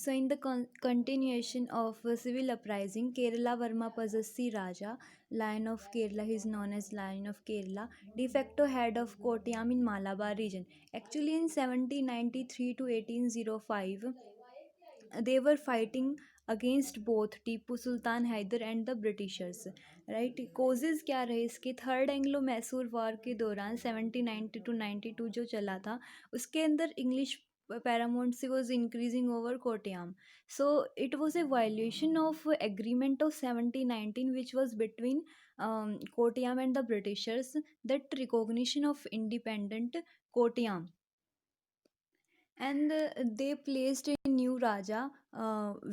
So, in the continuation of civil uprising, Kerala Varma Pazhassi Raja, Lion of Kerala, he is known as Lion of Kerala, de facto head of Kottayam in Malabar region. Actually, in 1793 to 1805, they were fighting against both Tipu Sultan Hyder and the britishers. Right, causes क्या रहे इसके? Third Anglo Mysore war के दौरान 1790 to 92 जो चला था, उसके अंदर English paramountcy was increasing over Kottayam. So it was a violation of agreement of 1719 which was between Kottayam and the Britishers, that recognition of independent Kottayam. And they placed a new Raja,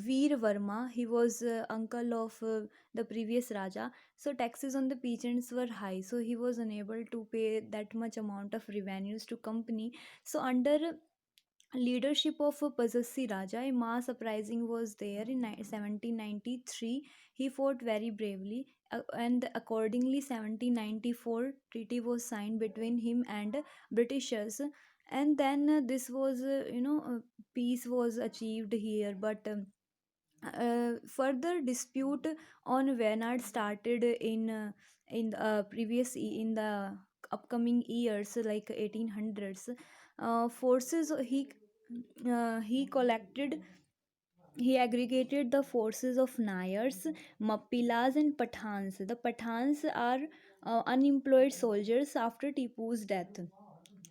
Veer Varma. He was uncle of the previous Raja. So taxes on the peasants were high. So he was unable to pay that much amount of revenues to company. So under leadership of Pazhassi Raja, a mass uprising was there in 1793. He fought very bravely, and accordingly 1794 treaty was signed between him and Britishers. And then this was peace was achieved here. But further dispute on Wayanad started in the in the upcoming years, like 1800s. Forces he collected he aggregated the forces of Nayars, Mappilas, and Pathans. The Pathans are unemployed soldiers after Tipu's death.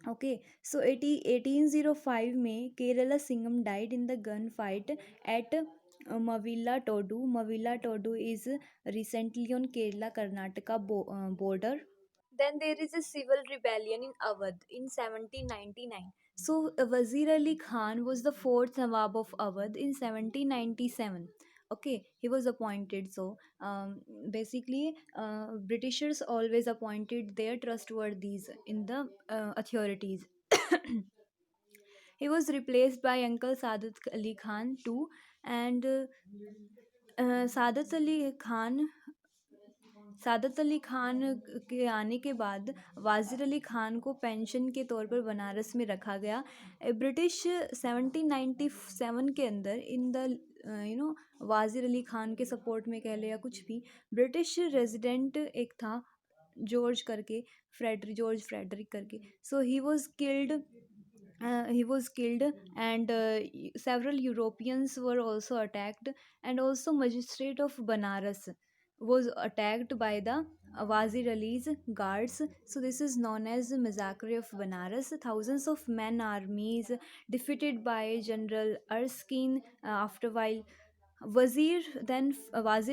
Okay, so 1805 में Kerala Singham died in the gunfight at Mavilla Todu. Mavilla Todu is recently on Kerala Karnataka border. Then there is a civil rebellion in Awadh in 1799. So Wazir Ali Khan was the fourth Nawab of Awadh in 1797. Okay, he was appointed. So basically, Britishers always appointed their trustworthies in the authorities. He was replaced by Uncle Sadat Ali Khan too, and Saadat Ali Khan Saadat Ali Khan के आने के बाद वाजिर अली खान को pension के तौर पर बनारस में रखा गया. ब्रिटिश 1797 के अंदर इन द वाजिर अली खान के सपोर्ट में कह ले या कुछ भी, ब्रिटिश रेजिडेंट एक था जॉर्ज करके, जॉर्ज फ्रेडरिक करके. सो he was killed, and several Europeans were also attacked, and also magistrate of Banaras was attacked by the Wazir Ali's guards. So this is known as massacre of Banaras. Thousands of men armies defeated by General Erskine. After a while, Wazir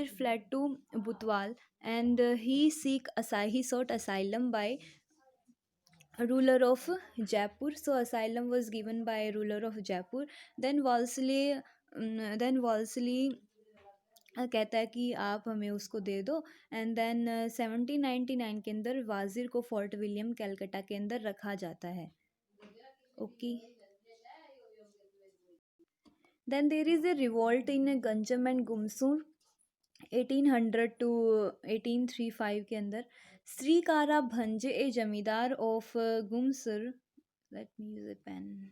fled to Butwal, and he sought asylum by ruler of Jaipur. So asylum was given by ruler of Jaipur. Then Wolseley कहता है कि आप हमें उसको दे दो. And then 1799 के अंदर वाजिर को फोर्ट विलियम कैलकटा के अंदर रखा जाता है. Okay. Then there is a revolt in Ganjam and Gumsur 1800 to 1835 के अंदर. Srikara Bhanj a zamindar of Gumsur. Let me use a pen.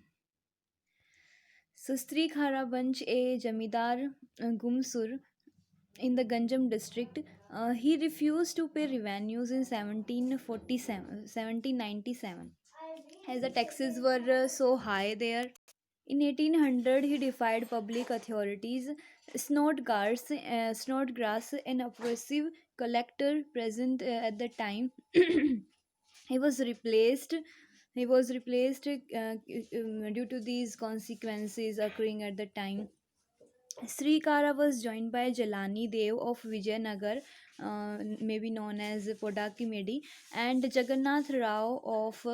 So Srikhara Banch, a Jamidar Gumsur in the Ganjam district, he refused to pay revenues in 1797 as the taxes were so high there. In 1800, he defied public authorities, Snodgrass, an oppressive collector present at the time. he was replaced due to these consequences occurring at the time. Srikara was joined by Jalani Dev of Vijayanagar, maybe known as Podakimedi, and Jagannath Rao of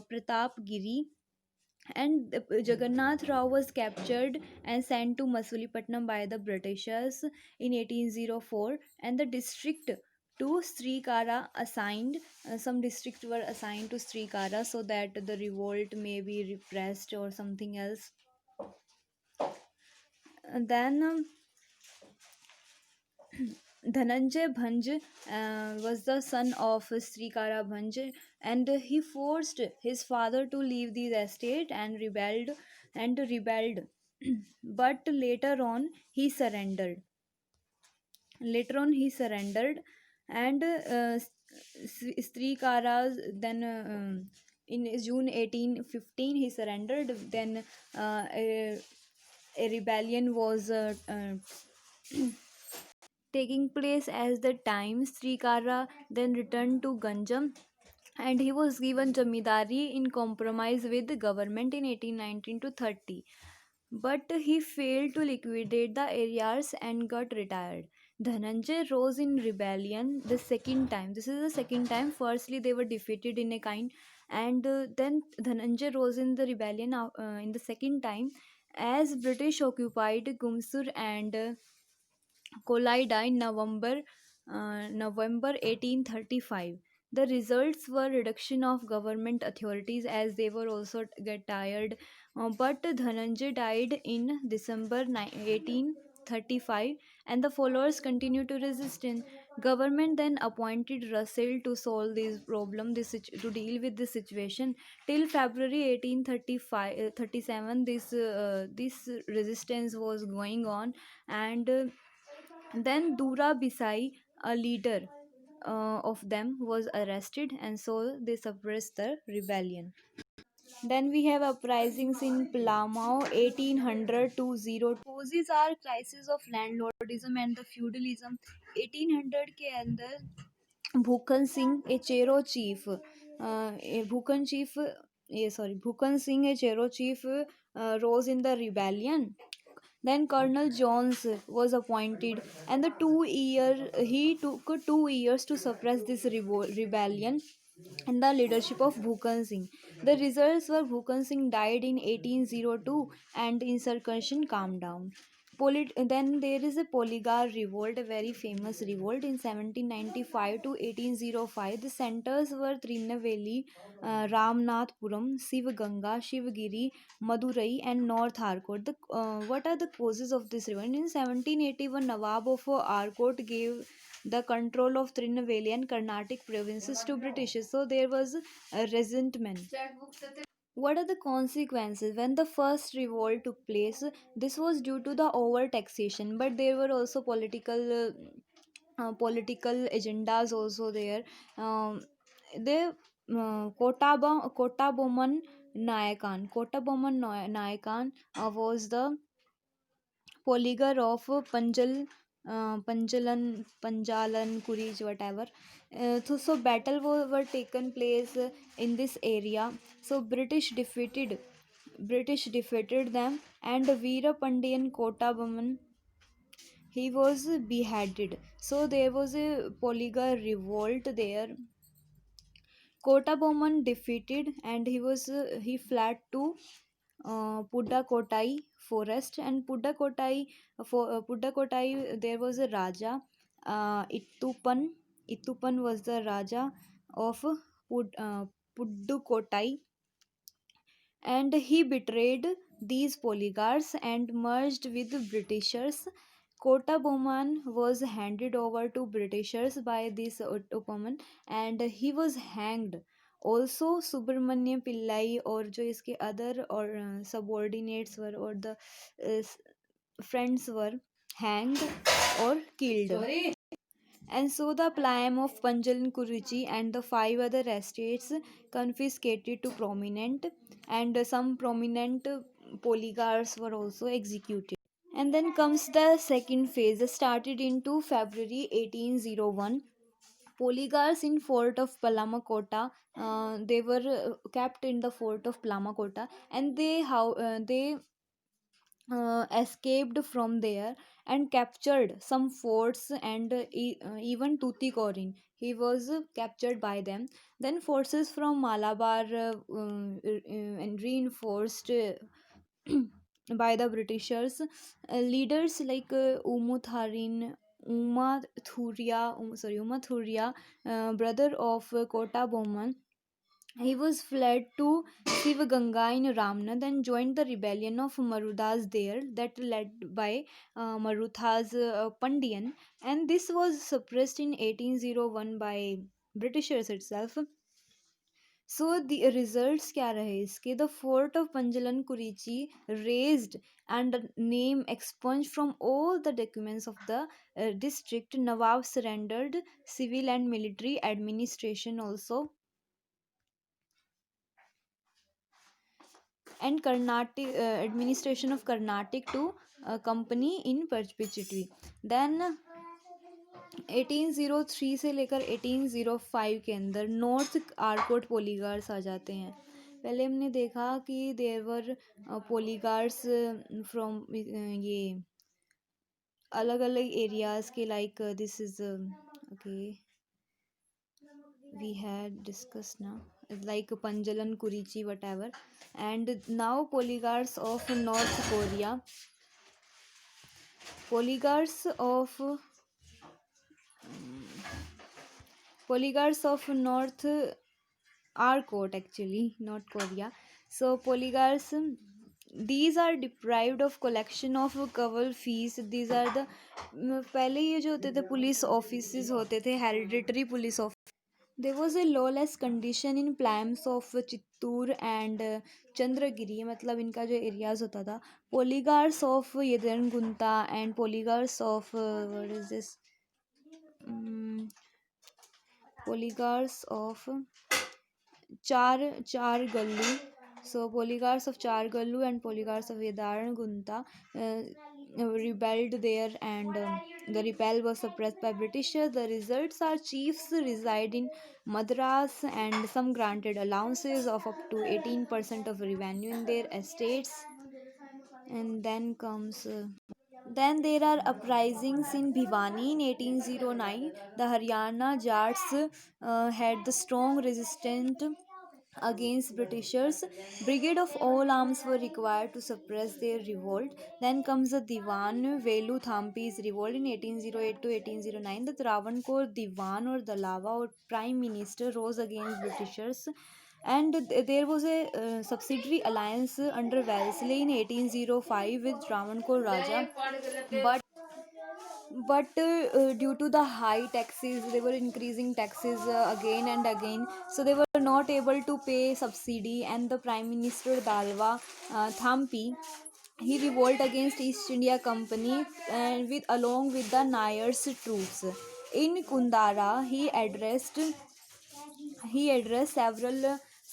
Pratapgiri. And Jagannath Rao was captured and sent to Masulipatnam by the Britishers in 1804, and the district to Srikara assigned. Some districts were assigned to Srikara so that the revolt may be repressed or something else. And then Dhananjay Bhanj was the son of Srikara Bhanj, and he forced his father to leave the estate and rebelled. but later on he surrendered, and Srikara then in June 1815 he surrendered. Then a rebellion was taking place as the time. Srikara then returned to Ganjam, and he was given Jamidari in compromise with the government in 1819 to 30. But he failed to liquidate the areas and got retired. Dhananjay rose in rebellion the second time. This is the second time. Firstly, they were defeated in a kind, and then Dhananjay rose in the rebellion in the second time as British occupied Gumsur and Kolida in November 1835. The results were reduction of government authorities as they were also get tired. But Dhananjay died in December 1835, and the followers continued to resist. Government then appointed Russell to solve this problem, to deal with this situation. Till February 1835, 37, this resistance was going on, and then Dura Bisai, a leader of them, was arrested, and so they suppressed the rebellion. Then we have uprisings in Plamau 1800 to 02. Causes are crisis of landlordism and the feudalism. 1800 के अंदर भूखन Singh a Chero chief Bhukhan Singh a Chero chief rose in the rebellion. Then Colonel Jones was appointed, and the 2 year he took 2 years to suppress this rebellion and the leadership of Bhukan Singh. The results were Bhukan Singh died in 1802 and insurrection calmed down. Then there is a Polygar revolt, a very famous revolt in 1795 to 1805. The centers were Trinaveli, Ramnathpuram, Sivganga, Shivgiri, Madurai, and North Arcot. What are the causes of this revolt? In 1781, Nawab of Arcot gave the control of Trinaveli and Carnatic provinces to British. So there was a resentment. What are the consequences when the first revolt took place? This was due to the over taxation, but there were also political agendas also there. The Kota Boman Nayakan was the polygar of Panjalan Kurij, whatever. So battle were taken place in this area. So British defeated them, and Veera Pandian Kota Boman, he was beheaded. So there was a polygar revolt there. Kota Boman defeated, and he fled to Pudakotai forest, and Pudakotai there was a Raja, Ittupan. Ittupan was the Raja of Pudukotai, and he betrayed these polygars and merged with Britishers. Kota Boman was handed over to Britishers by this Uttopaman, and he was hanged. Also Subramanya Pillai और जो इसके other और subordinates were or the friends were hanged or killed. And so the Playam of Panjalan Kuruchi and the five other estates confiscated to prominent, and some prominent polygars were also executed. And then comes the second phase, started into February 1801. Polygars in fort of Palamakota, they were kept in the fort of Palamakota, and they escaped from there and captured some forts, and even Tuticorin. He was captured by them. Then forces from Malabar and reinforced by the Britishers. Leaders like Uma Thuria, brother of Kota Boman, he was fled to Sivaganga in Ramna, then joined the rebellion of Marudas there, that led by Maruthas Pandian, and this was suppressed in 1801 by Britishers itself. So the results क्या रहे इसके? The fort of Panjalan Kurichi raised and the name expunged from all the documents of the district. Nawab surrendered civil and military administration also, and Carnatic administration of Carnatic to company in perpetuity. Then 1803 से लेकर 1805 के अंदर north Arcot पोलीगार्स आ जाते हैं. पहले हमने देखा कि देर वर पोलीगार्स फ्रॉम ये अलग अलग एरियाज के, like this is okay we had discussed now, like Panjalan, Kurichi, whatever. And now polygars of North Korea, polygars of polygars of North Arcot, actually not Korea. So polygars, these are deprived of collection of cover fees. These are the पहले ये जो होते थे police office होते थे, hereditary police office. There was a lawless condition in plans of Chittoor and Chandragiri, मतलब इनका जो एरियाज होता था. Poligars of Yadaragunta and poligars of what is this, poligars of Charagallu. So polygars of Chargallu and polygars of Vedarangunta rebelled there, and the rebel was suppressed by Britishers. The results are chiefs reside in Madras, and some granted allowances of up to 18% of revenue in their estates. And then there are uprisings in Bhiwani in 1809. The Haryana Jats had the strong resistance against Britishers. Brigade of all arms were required to suppress their revolt. Then comes the Diwan Velu Thampi's revolt in 1808 to 1809. The Travancore Diwan or Dalawa or Prime Minister rose against Britishers, and there was a subsidiary alliance under Wellesley in 1805 with Travancore Raja. but due to the high taxes, they were increasing taxes again and again, so they were not able to pay subsidy. And the Prime Minister Dalwa Thampi, he revolted against East India Company, and with along with the Nayars troops. In Kundara, he addressed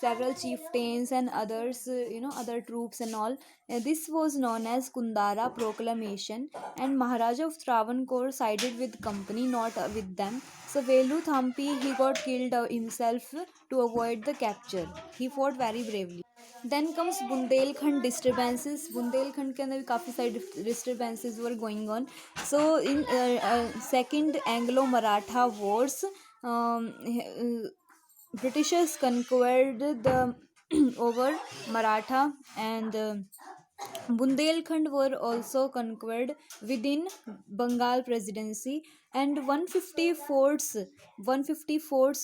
several chieftains and others, other troops and all. This was known as Kundara Proclamation, and Maharaja of Travancore sided with company, not with them. So Velu Thampi, he got killed himself to avoid the capture. He fought very bravely. Then comes Bundelkhand disturbances. Bundelkhand के अंदर भी काफ़ी सारे disturbances were going on. So in second Anglo-Maratha wars, um, Britishers conquered the over Maratha, and Bundelkhand were also conquered within Bengal Presidency, and 150 forts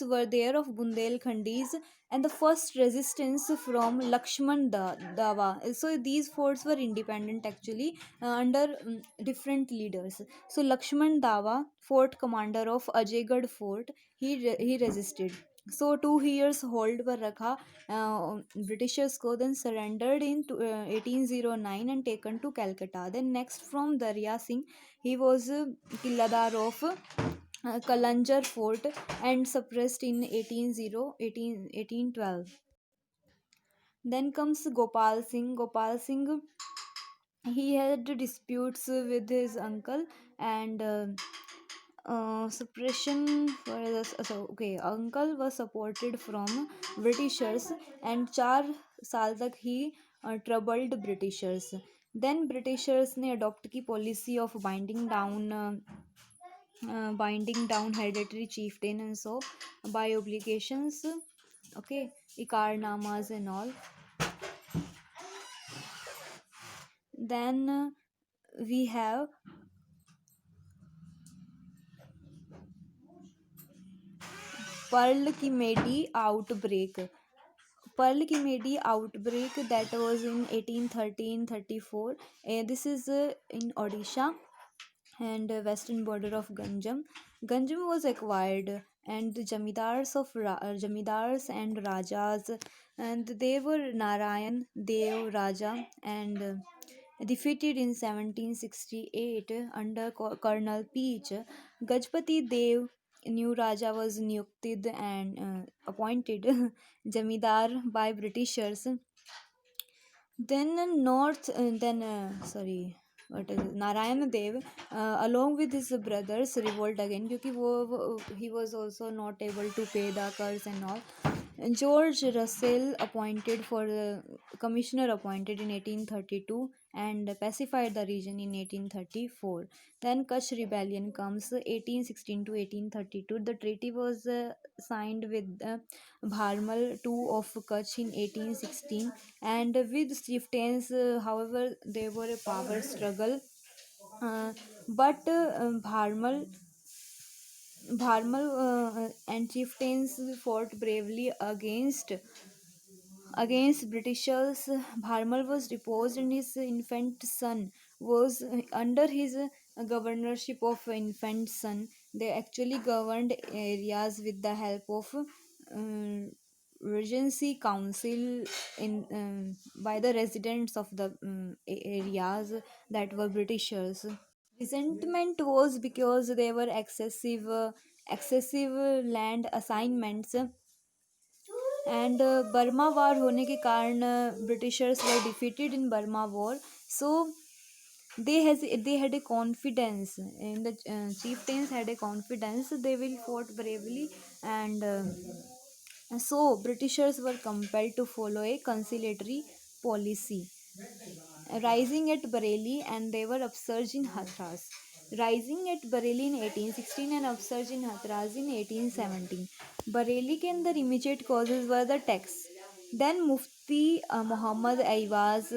were there of Bundelkhandis, and the first resistance from Lakshman Dawa. So these forts were independent actually, under different leaders. So Lakshman Dawa, fort commander of Ajaygarh Fort, he resisted. So 2 years hold पर रखा Britishers को. Then surrendered in 1809 and taken to Calcutta. Then next from Darya Singh, he was Killadar of Kalanjar Fort and suppressed in 1812. Then comes Gopal Singh. Gopal Singh, he had disputes with his uncle, and suppression for the, so okay, uncle was supported from Britishers, and 4 साल तक he troubled Britishers. Then Britishers ने adopt की policy of binding down hereditary chieftain and so by obligations, okay, ikarnamas and all. Then we have Pearl की मेडी outbreak. Pearl की मेडी outbreak, that was in 1813-34. This is in Odisha and western border of Ganjam. Ganjam was acquired, and the jamidars and rajas, and they were Narayan Dev Raja and defeated in 1768 under Colonel Peach. Gajpati Dev, new Raja, was niyukted and appointed Jamidar by Britishers. Then North, sorry, what is it? Narayana Dev, along with his brothers, revolt again क्योंकि he was also not able to pay the curse and all. George Russell appointed for the commissioner appointed in 1832 and pacified the region in 1834. Then Kutch rebellion comes 1816 to 1832. The treaty was signed with Bharmal II of Kutch in 1816 and with chieftains. However, there were a power struggle, but Bharmal and chieftains fought bravely against Britishers. Bharmal was deposed and his infant son was under his governorship of infant son. They actually governed areas with the help of Regency Council in by the residents of the areas that were Britishers. Resentment was because there were excessive land assignments and Burma war होने के कारण Britishers were defeated in Burma war so they had a confidence in the chieftains had a confidence they will fought bravely and so Britishers were compelled to follow a conciliatory policy rising at Bareilly and they were upsurged in Hathras. Rising at Bareilly in 1816 and upsurge in Hathras in 1817. Bareilly के अंदर immediate causes were the tax. Then मुफ्ती मोहम्मद ऐवाज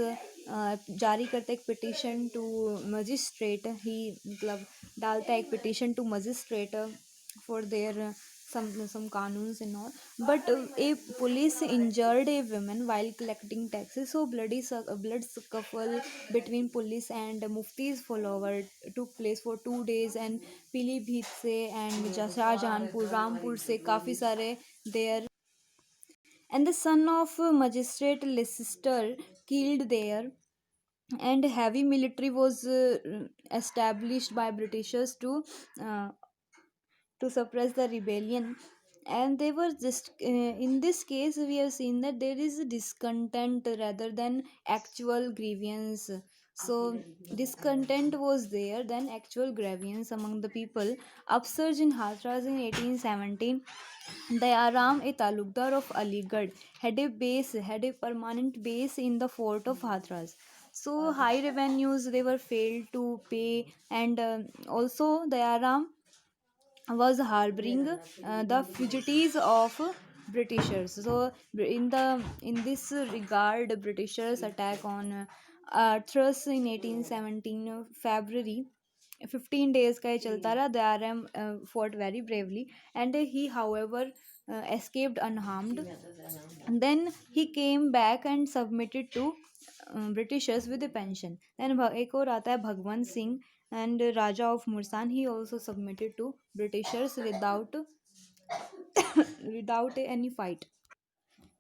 जारी करता एक petition to magistrate ही मतलब डालता है एक petition to magistrate for there some कानून्स and all but a police injured a woman while collecting taxes so blood scuffle between police and mufti's follower took place for 2 days and Pilibhit से and Shahjahanpur Rampur से काफ़ी सारे there and the son of magistrate Leicester killed there and heavy military was established by Britishers uh, to suppress the rebellion and they were just in this case we have seen that there is discontent rather than actual grievance so discontent was there than actual grievance among the people upsurge in Hathras in 1817 Dayaram, a talukdar of Aligarh, had a permanent base in the fort of Hathras. So high revenues they were failed to pay, and also Dayaram was harboring the fugitives of Britishers. So in this regard, Britishers attack on Thruss in 1817 February. 15 days का ये चलता रहा Dayaram fought very bravely and he however escaped unharmed and then he came back and submitted to Britishers with a pension then एक और आता है Bhagwant Singh and Raja of Mursan he also submitted to Britishers without any fight.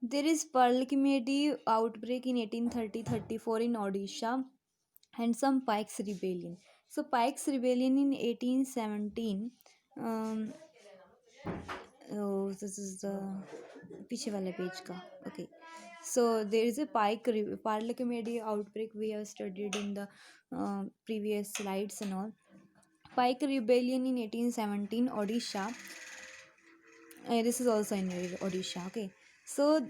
There is Parlikimedi outbreak in 1830-34 in Odisha and some Pikes rebellion. So Pikes rebellion in 1817. Um, oh, this is the पीछे वाले page का. Okay. So there is a Parlikimedi outbreak we have studied in the previous slides and all. Pike rebellion in 1817 Odisha. This is also in Odisha. Okay. So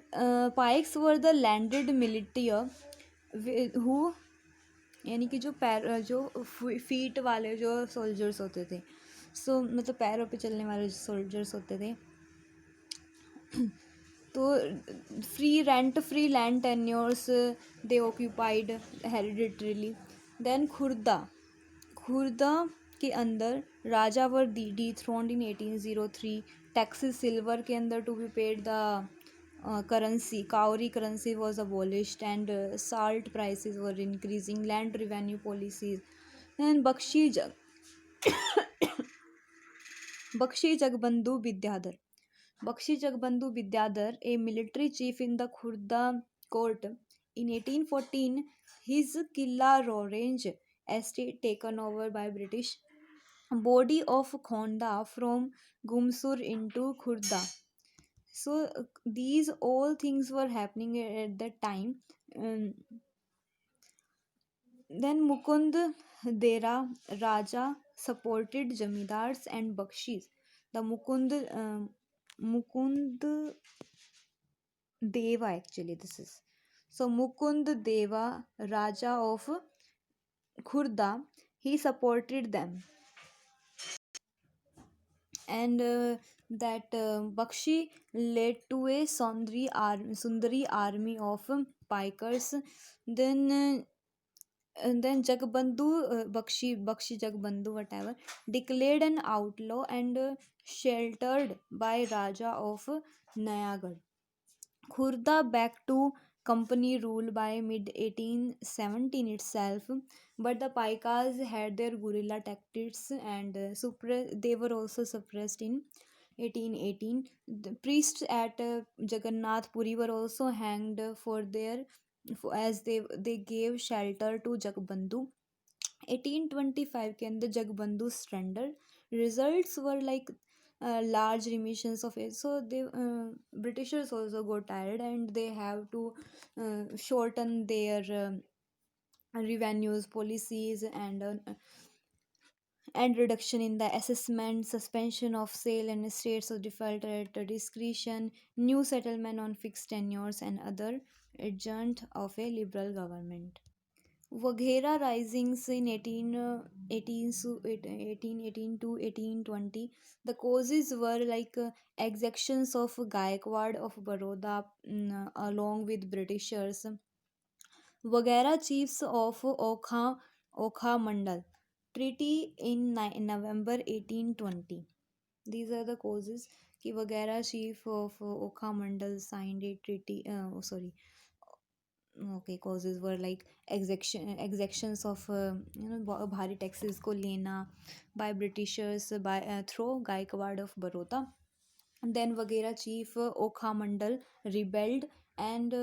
Pikes were the landed militia who यानी कि जो feet वाले जो soldiers होते थे सो मतलब पैरों पे चलने वाले सोल्जर्स होते थे तो free land tenures they occupied hereditarily then Khurda के अंदर raja were dethroned in 1803 taxes silver के अंदर to be paid the currency Kauri currency was abolished and salt prices were increasing land revenue policies and Bakshi Jagbandhu Vidyadhar a military chief in the Khurda court in 1814 his Killa Orange estate taken over by British, body of Khonda from Gumsur into Khurda. So these all things were happening at that time. Um, then Mukund Dera Raja supported Jamidars and Bakshis. The Mukund Deva, actually this is. So Mukund Deva Raja of Khurda, he supported them, and that Bakshi led to a Sundari army of pikers. Then and then Jagbandhu, Bakshi Jagbandhu, whatever, declared an outlaw and sheltered by Raja of Nayagarh. Khurda back to company rule by mid 1817 itself, but the Paikas had their guerrilla tactics and they were also suppressed in 1818. The priests at Jagannath Puri were also hanged for their as they gave shelter to Jagbandhu. 1825 के अंदर Jagbandhu surrendered. Results were like large remissions of it. So they Britishers also got tired and they have to shorten their revenues policies and reduction in the assessment, suspension of sale and states of default at discretion, new settlement on fixed tenures, and other adjunct of a liberal government. Waghera risings in 1818 to 1820. The causes were like exactions of Gaikwad of Baroda, along with Britishers. Waghera chiefs of Okha Mandal. Treaty in November 1820. These are the causes. कि Waghera chief of Okha Mandal signed a treaty. Sorry, okay, causes were like exactions of bhari taxes को लेना by Britishers by through Gaikwad of Baroda. And then Waghera chief Okha Mandal rebelled, and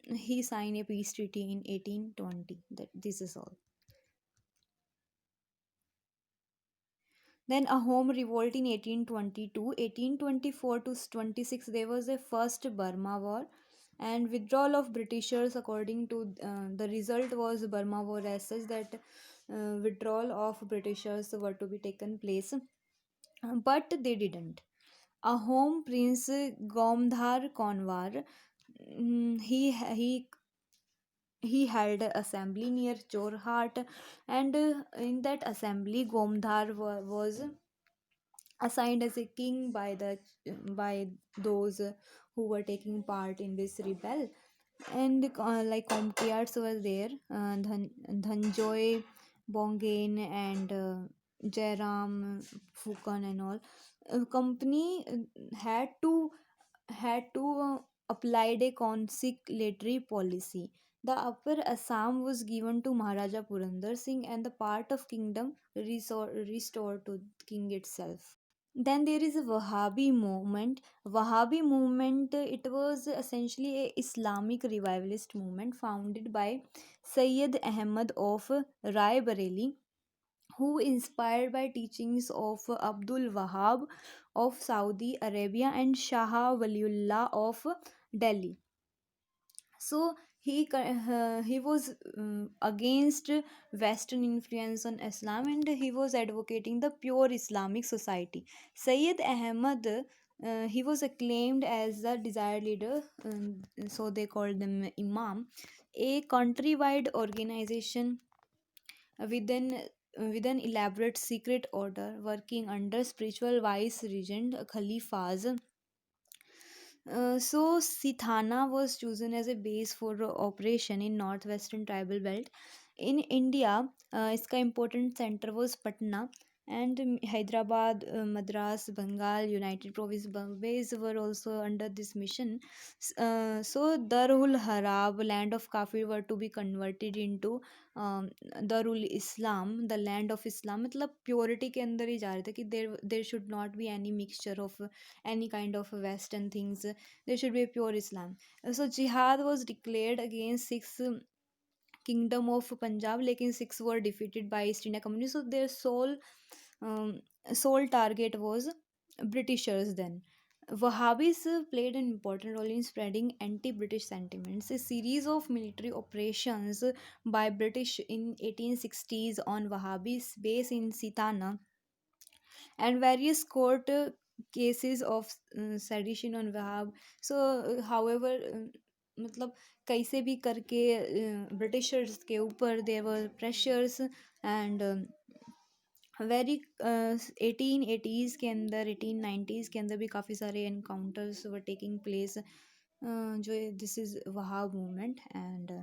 he signed a peace treaty in 1820. That this is all. Then a home revolt in 1822. 1824 to 26 there was a first Burma war and withdrawal of Britishers. According to the result was Burma war, as such that withdrawal of Britishers were to be taken place, but they didn't. A home Prince Gomdhar Konwar, he held an assembly near Jorhat, and in that assembly Gomdhar was assigned as a king by those who were taking part in this rebel. And like Comtiats were there, Dhanjoy Bongain and Jairam Fukan and all. Company had to applied a conciliatory policy. The upper Assam was given to Maharaja Purandar Singh and the part of kingdom restored to king itself. Then there is a Wahhabi movement. Wahhabi movement, it was essentially a Islamic revivalist movement founded by Sayyid Ahmad of Rai Bareli, who inspired by teachings of Abdul Wahhab of Saudi Arabia and Shah Waliullah of Delhi. So he was against Western influence on Islam, and he was advocating the pure Islamic society. Sayyid Ahmad, he was acclaimed as the desired leader, so they called them Imam, a countrywide organization with an elaborate secret order working under spiritual vice regent Khalifas. So Sithana was chosen as a base for operation in northwestern tribal belt. In India, its important center was Patna, and Hyderabad, Madras, Bengal, United Province, Bombays were also under this mission. So Darul Harab, land of Kafir, were to be converted into Darul Islam, the land of Islam. मतलब purity के अंदर ही जा रहे थे कि there should not be any mixture of any kind of Western things. There should be a pure Islam. So jihad was declared against six kingdom of Punjab, लेकिन six were defeated by East India Company. So their um, sole target was Britishers then. Wahhabis played an important role in spreading anti-British sentiments. A series of military operations by British in 1860s on Wahhabis base in Sitana and various court cases of sedition on Wahhab. So, however, मतलब कैसे भी करके britishers के ऊपर there were pressures and very 1880s के अंदर 1890s के अंदर भी काफ़ी सारे एनकाउंटर्स वर टेकिंग प्लेस जो this is Wahab movement and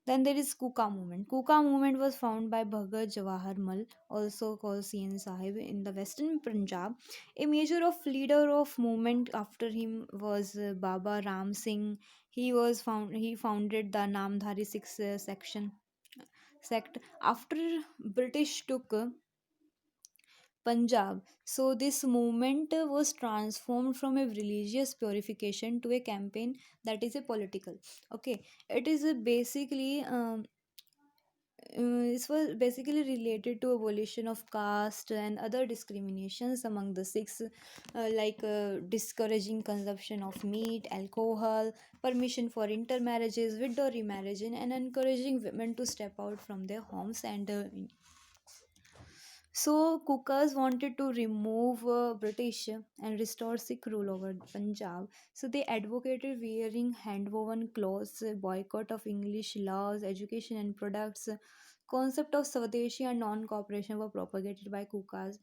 then there is Kuka movement. Kuka movement was founded by Bhagat Jawahar Mal, also called CN Sahib, in the western Punjab. A major of leader of movement after him was Baba Ram Singh. He founded the Namdhari Six section sect after British took Punjab. So this movement was transformed from a religious purification to a campaign that is a political. Okay, it is basically this was basically related to abolition of caste and other discriminations among the Sikhs, like discouraging consumption of meat, alcohol, permission for intermarriages, widow remarriage, and encouraging women to step out from their homes and so Kukas wanted to remove British and restore Sikh rule over Punjab. So they advocated wearing hand-woven clothes, boycott of English laws, education and products. Concept of Swadeshi and non-cooperation were propagated by Kukas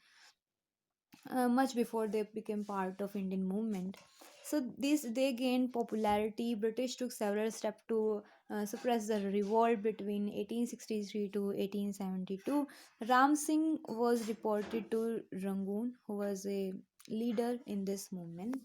much before they became part of Indian movement. So this they gained popularity. British took several steps to suppress the revolt between 1863 to 1872. Ram Singh was reported to Rangoon, who was a leader in this movement.